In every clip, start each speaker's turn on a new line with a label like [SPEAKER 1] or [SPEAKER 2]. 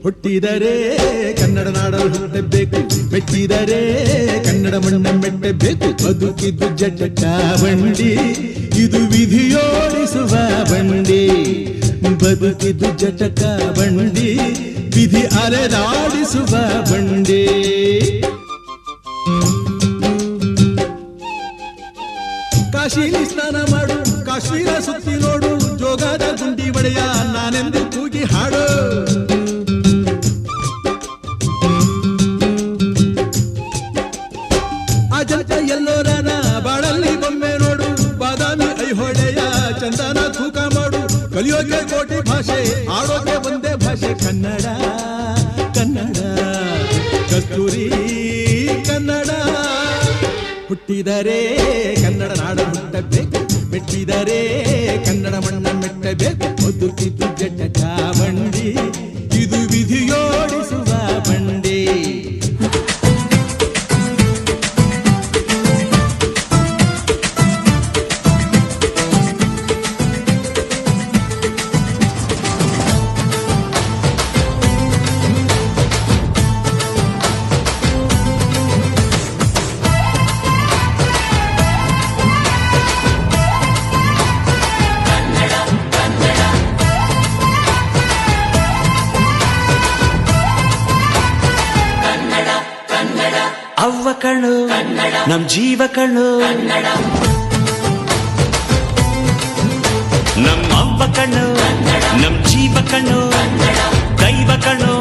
[SPEAKER 1] ಹುಟ್ಟಿದರೆ ಕನ್ನಡ ನಾಡಲು ಹುಟ್ಟಬೇಕು, ಮೆಟ್ಟಿದರೆ ಕನ್ನಡ ಮಣ್ಣ ಮೆಟ್ಟಬೇಕು. ಬದುಕಿದ್ದು ಜಟಕ ಬಂಡಿ, ಇದು ವಿಧಿಯೋಡಿಸುವ ಬಂಡಿ. ಬದುಕಿದ್ದು ಜಟಕ ಬಂಡಿ, ವಿಧಿ ಅಲೆದಾಡಿಸುವ ಬಂಡಿ. ಕಾಶಿಲಿ ಸ್ನಾನ ಮಾಡು, ಕಾಶ್ಮೀರ ಸುತ್ತಿ ನೋಡು, ಜೋಗದ ಗುಂಡಿ ಒಡೆಯ ನಾನೆಂದು ಕೂಗಿ ಹಾಡು. ಅಜಂತ ಎಲ್ಲೋರನ ಬಾಳಲ್ಲಿ ಬೊಮ್ಮೆ ನೋಡು, ಬಾದಾಮಿ ಐಹೊಳೆಯ ಚಂದನ ತೂಕ ಮಾಡು. ಕಲಿಯೋಕೆ ಕೋಟಿ ಭಾಷೆ, ಆಡೋಕೆ ಒಂದೇ ಭಾಷೆ ಕನ್ನಡ. ಕನ್ನಡ ಕಸ್ತೂರಿ ಕನ್ನಡ. ಹುಟ್ಟಿದರೆ ಕನ್ನಡ ನಾಡ ಹುಟ್ಟಬೇಕು, ಮೆಟ್ಟಿದರೆ ಕನ್ನಡ ಮಣ್ಣ ಮೆಟ್ಟಬೇಕು. ಬದುಕಿದ್ದು ಜಟಕ ಬಂಡಿ, ಇದು ವಿಧಿಯೋಡಿಸುವ ಬಂಡಿ.
[SPEAKER 2] ಅವ್ವ ಕಣ್ಣು ನಮ್ ಜೀವ ಕಣ್ಣು, ನಮ್ಮ ಅವ್ವ ಕಣ್ಣು ನಮ್ ಜೀವ ಕಣ್ಣು. ದೈವ ಕಣ್ಣು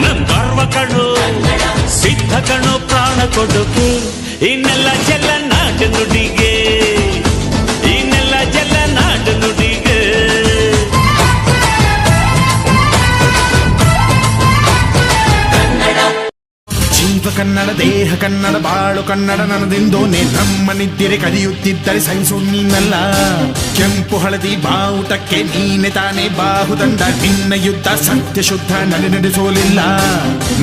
[SPEAKER 2] ನಮ್ ಗರ್ವ ಕಣ್ಣು, ಸಿದ್ಧ ಕಣ್ಣು ಪ್ರಾಣ ಕೊಡುಗೆ. ಇನ್ನೆಲ್ಲ ಜಲ ನಾಡು ನುಡಿಗೆ, ಇನ್ನೆಲ್ಲ ಜಲ ನಾಡು ನುಡಿಗೆ.
[SPEAKER 3] ಜೀವ ಕನ್ನಡ, ದೇಹ ಕನ್ನಡ, ಬಾಳು ಕನ್ನಡ ನನ್ನದೆಂದೋನೆ. ನಮ್ಮ ನಿದ್ದಿರೆ ಕಲಿಯುತ್ತಿದ್ದರೆ ಸಹಿಸು ನೀನಲ್ಲ. ಕೆಂಪು ಹಳದಿ ಬಾವುಟಕ್ಕೆ ನೀನೆ ತಾನೇ ಬಾಹುದಂಡ. ನಿನ್ನ ಯುದ್ಧ ಸತ್ಯ ಶುದ್ಧ ನಡೆಸೋಲಿಲ್ಲ.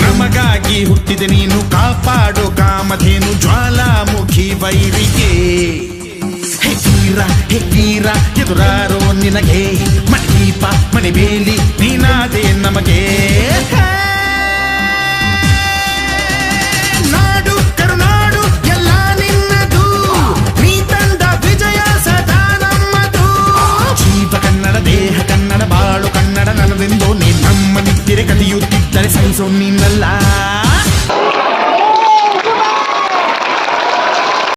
[SPEAKER 3] ನಮಗಾಗಿ ಹುಟ್ಟಿದೆ ನೀನು, ಕಾಪಾಡು ಕಾಮಧೇನು ಜ್ವಾಲಾಮುಖಿ ವೈರಿಗೆ. ಹೆಕ್ಕೀರ ಎದುರಾರೋ ನಿನಗೆ, ಮಣದೀಪ ಮಣಿಬೇಲಿ ನೀನಾದೆ ನಮಗೆ. ದೇಹ ಕನ್ನಡ, ಬಾಳು ಕನ್ನಡ ನನ್ನದೆಂದೋ. ನಮ್ಮ ನಿದ್ದಿರೆ ಕಲಿಯುತ್ತಿದ್ದರೆ ಸಹಿಸೋ ನೀನಲ್ಲ.